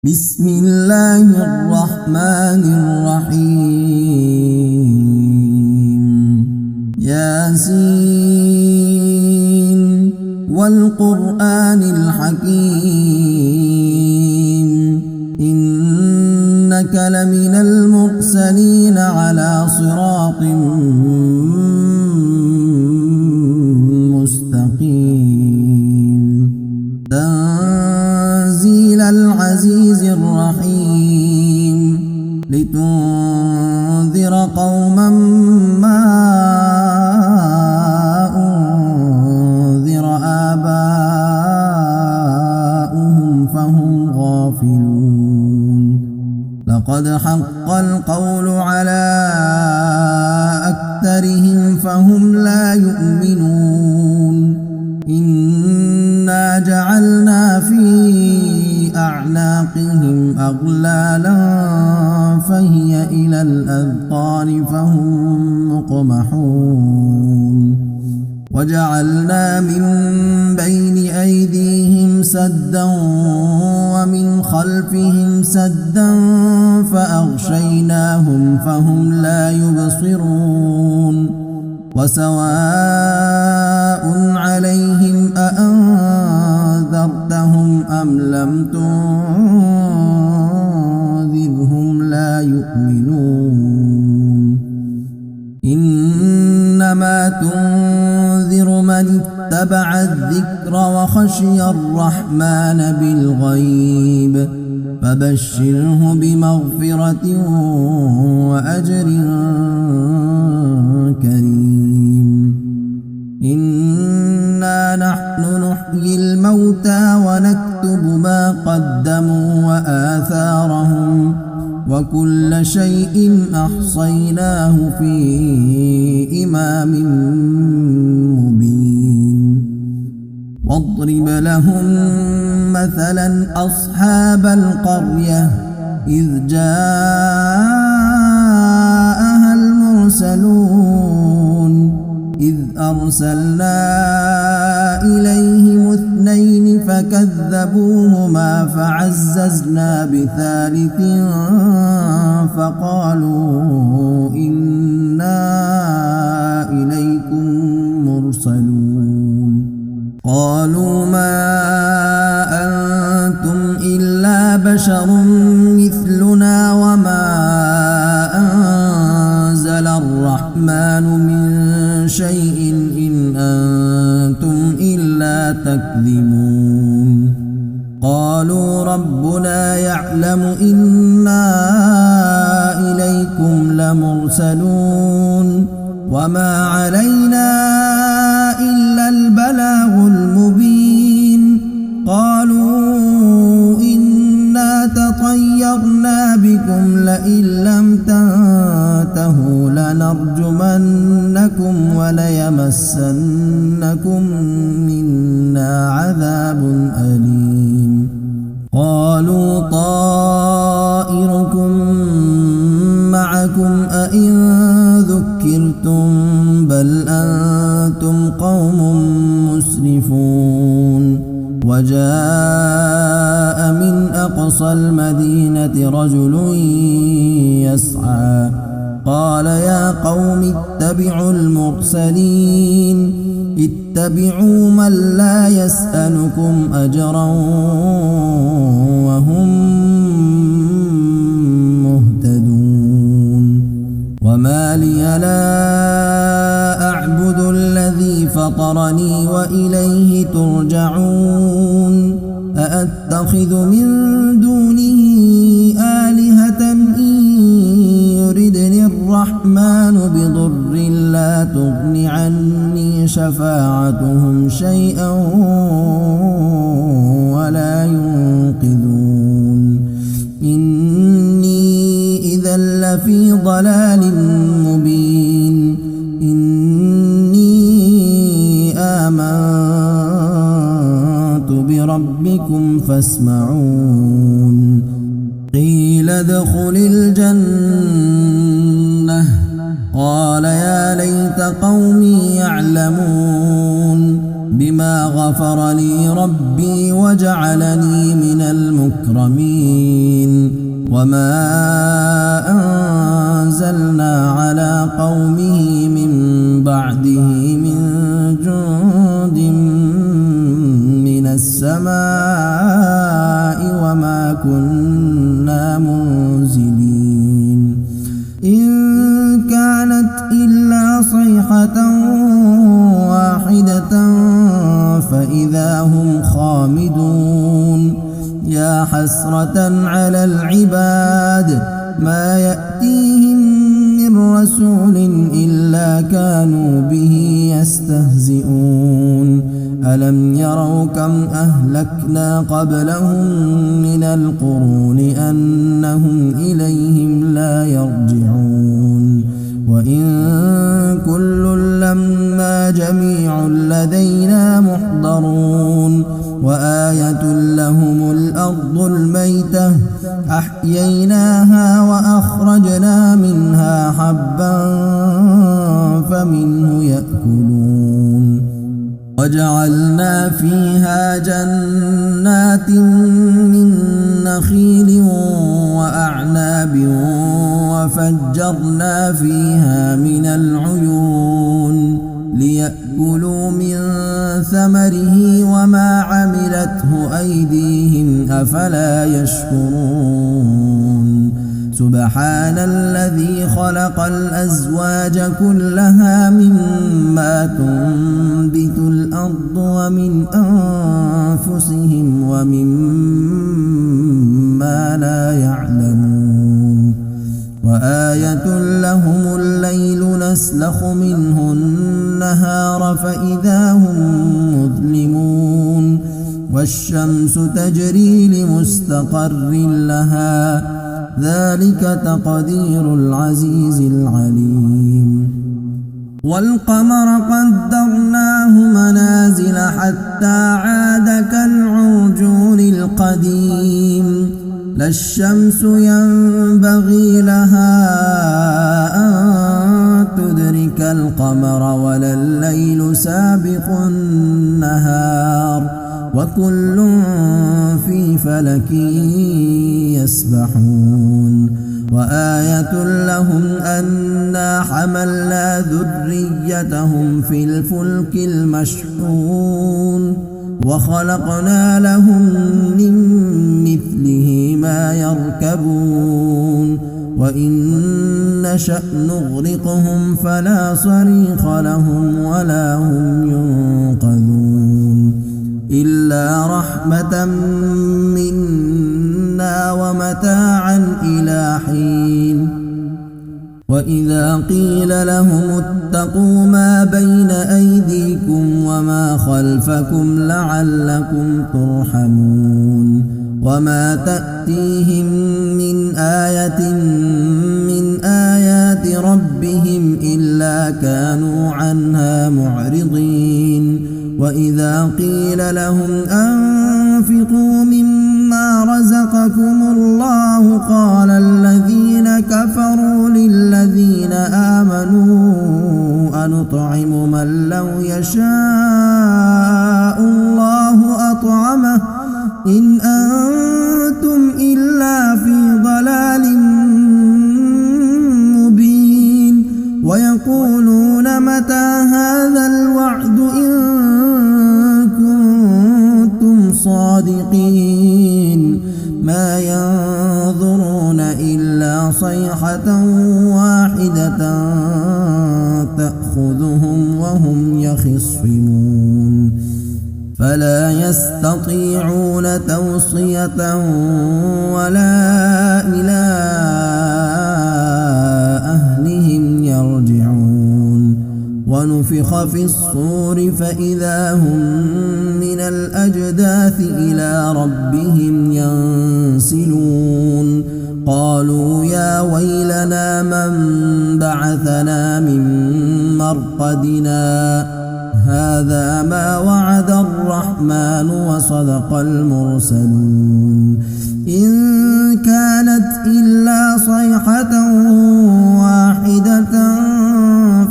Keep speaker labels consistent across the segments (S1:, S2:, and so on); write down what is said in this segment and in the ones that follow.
S1: بسم الله الرحمن الرحيم ياسين والقرآن الحكيم إنك لمن المرسلين على صراط مستقيم تنزيل العزيز الرحيم لتنذر قوما ما أنذر آباؤهم فهم غافلون لقد حق القول على أكثرهم فهم لا يؤمنون إنا جعلنا في أعناقهم أغلالا فهي إلى الأذقان فهم مقمحون وجعلنا من بين أيديهم سدا ومن خلفهم سدا فأغشيناهم فهم لا يبصرون وسواء عليهم أأنذرتهم أم لم تنذرهم لا يؤمنون إنما تنذر من اتبع الذكر وخشي الرحمن بالغيب فبشره بمغفرة وأجر كريم إنا نحن نحيي الموتى ونكتب ما قدموا وآثارهم وكل شيء أحصيناه في إمام مبين واضرب لهم مثلا أصحاب القرية إذ جاءها المرسلون إذ أرسلنا إليهم اثنين فكذبوهما فعززنا بثالث فقالوا إنا إليكم مرسلون قالوا ما أنتم إلا بشر مثلنا وما أنزل الرحمن من شيء إن أنتم إلا تكذبون قالوا ربنا يعلم إنا إليكم لمرسلون وما علينا إلا البلاغ المبين قالوا إنا تطيرنا بكم لئن لم تنتهوا لنرجمنكم وليمسنكم منا عذاب أليم قالوا طائركم معكم أئن ذكرتم بل أنتم قوم مسرفون وجاء من أقصى المدينة رجل يسعى قال يا قوم اتبعوا المرسلين اتبعوا من لا يسألكم أجرا وهم مهتدون وما لي لا أعبد الذي فطرني وإليه ترجعون أأتخذ من دونه آلهة إن يردني الرحمن بضر لا تغن عني شفاعتهم شيئا ولا ينقذون إني إذا لفي ضلال مبين إني آمنت بربكم فاسمعون قيل ادخل الجنة قال يا ليت قومي يعلمون بما غفر لي ربي وجعلني من المكرمين وما أنزلنا على قومه من بعده من جند من السماء وما كنا منزلين إن كانت إلا صيحة واحدة فإذا هم خامدون يا حسرة على العباد ما يأتيهم من رسول إلا كانوا به يستهزئون ألم يروا كم أهلكنا قبلهم من القرون أنهم إليهم لا يرجعون وإن كل لما جميع لدينا محضرون وآية لهم الأرض الميتة أحييناها وأخرجنا منها حبا فمنه يأكلون وجعلنا فيها جنات من نخيل وأعناب وفجرنا فيها من العيون ليأكلوا من ثمره وما عملته أيديهم أفلا يشكرون سبحان الذي خلق الأزواج كلها مما تنبت الأرض ومن أنفسهم ومما لا يعلمون وآية لهم الليل نسلخ منه النهار فإذا هم مظلمون والشمس تجري لمستقر لها ذلك تقدير العزيز العليم والقمر قدرناه منازل حتى عاد كالعرجون القديم لا الشمس ينبغي لها أن تدرك القمر ولا الليل سابق النهار وكل في فلك يسبحون وآية لهم أنا حملنا ذريتهم في الفلك المشحون وخلقنا لهم من مثله ما يركبون وإن نشأ نغرقهم فلا صريخ لهم ولا هم ينقذون إلا رحمة منا ومتاعا إلى حين وإذا قيل لهم اتقوا ما بين أيديكم وما خلفكم لعلكم ترحمون وما تأتيهم من آية من آيات ربهم إلا كانوا عنها معرضين وإذا قيل لهم أنفقوا مما رزقكم الله قال الذين كفروا للذين آمنوا أنطعم من لو يشاء الله أطعمه إن أنتم إلا في ضلال مبين ويقولون متى هذا الوعد إن كنتم صادقين ما ينظرون إلا صيحة واحدة تأخذهم وهم يخصمون فلا يستطيعون توصية ولا إلى أهلهم يرجعون ونفخ في الصور فإذا هم من الأجداث إلى ربهم ينسلون قالوا يا ويلنا من بعثنا من مرقدنا هذا ما وعد الرحمن وصدق المرسلون إن كانت إلا صيحة واحدة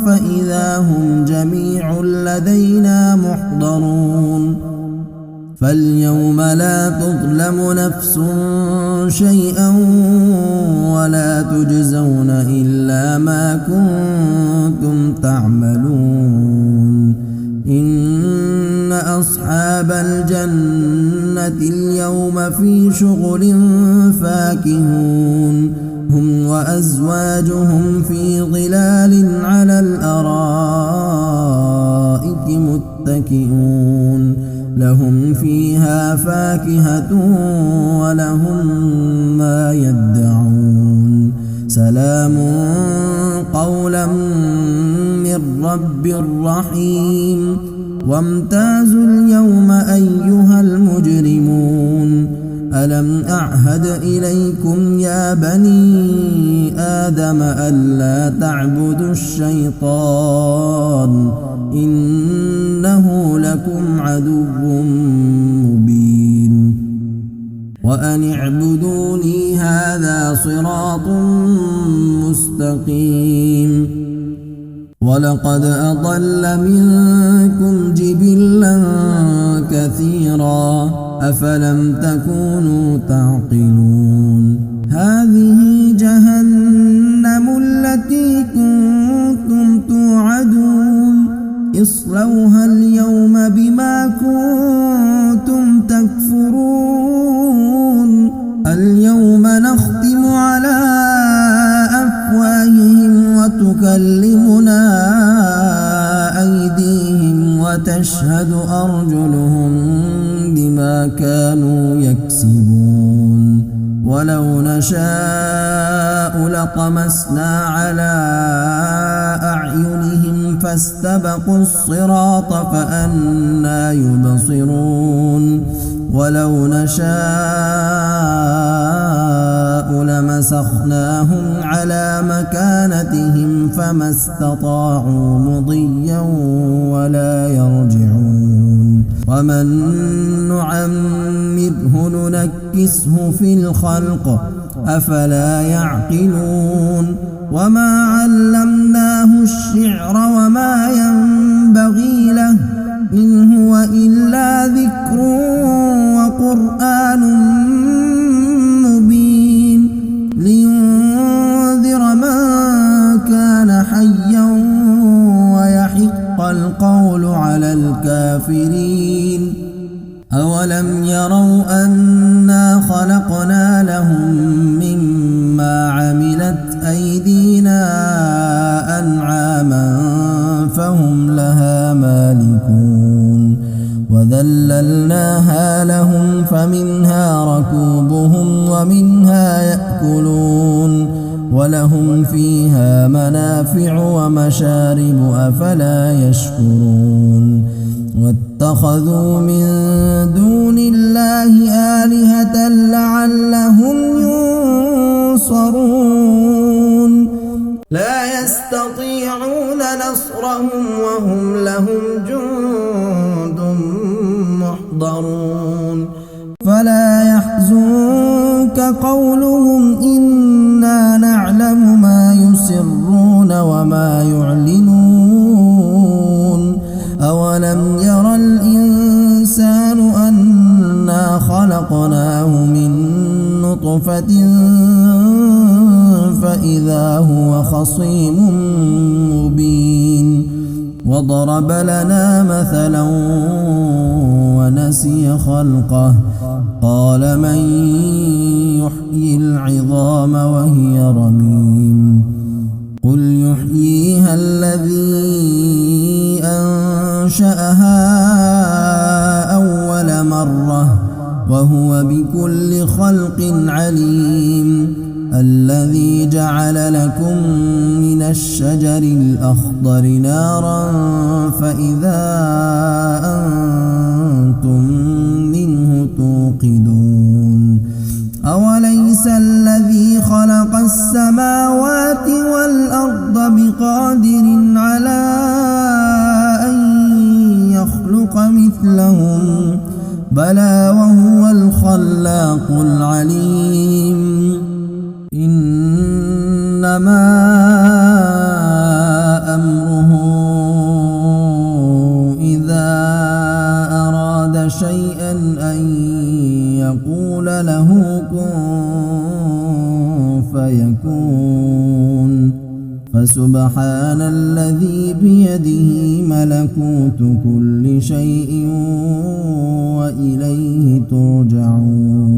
S1: فإذا هم جميع لدينا محضرون فاليوم لا تظلم نفس شيئا ولا تجزون إلا ما كنتم تعملون إن أصحاب الجنة اليوم في شغل فاكهون هم وأزواجهم في ظلال على الأرائك متكئون لهم فيها فاكهة ولهم ما يدعون سلام قولا من رب رحيم وامتازوا اليوم أيها المجرمون ألم أعهد إليكم يا بني آدم ألا تعبدوا الشيطان إنه لكم عدو مبين وأن اعبدوني هذا صراط مستقيم ولقد أضل منكم جبلا كثيرا أفلم تكونوا تعقلون هذه جهنم التي كنتم توعدون اصلوها اليوم بما كنتم تكفرون اليوم نختم على أفواههم وتكلمنا أيديهم وتشهد أرجلهم بما كانوا يكسبون ولو نشاء لطمسنا على أعينهم فاستبقوا الصراط فأنى يبصرون ولو نشاء لمسخناهم على مكانتهم فما استطاعوا مضيا ولا يرجعون ومن نعمره ننكسه في الخلق أفلا يعقلون وما علمناه الشعر وما ينبغي له إن هو إلا ذكر وقرآن مبين لينذر من كان حيا ويحق القول على الكافرين أولم يروا أنا خلقنا لهم مما عملت أيدينا أنعاما فهم لها مالكون وذللناها لهم فمنها ركوبهم ومنها يأكلون ولهم فيها منافع ومشارب أفلا يشكرون واتخذوا من دون الله آلهة لعلهم ينصرون لا يستطيعون نصرهم وهم لهم جند محضرون فلا يحزنك قولهم إنا نعلم ما يسرون وما يعلنون أولم ير الإنسان أنا خلقناه من نطفة فإذا هو خصيم مبين وضرب لنا مثلا ونسي خلقه قال من يحيي العظام وهي رميم قل يحييها الذي أنشأها أول مرة وهو بكل خلق عليم الذي جعل لكم من الشجر الأخضر نارا فإذا أنتم منه توقدون أوليس الذي خلق السماوات والأرض بقادر على أن يخلق مثلهم بلى وهو الخلاق العليم إنما أمره إذا أراد شيئا فيكون. فسبحان الذي بيده ملكوت كل شيء وإليه ترجعون.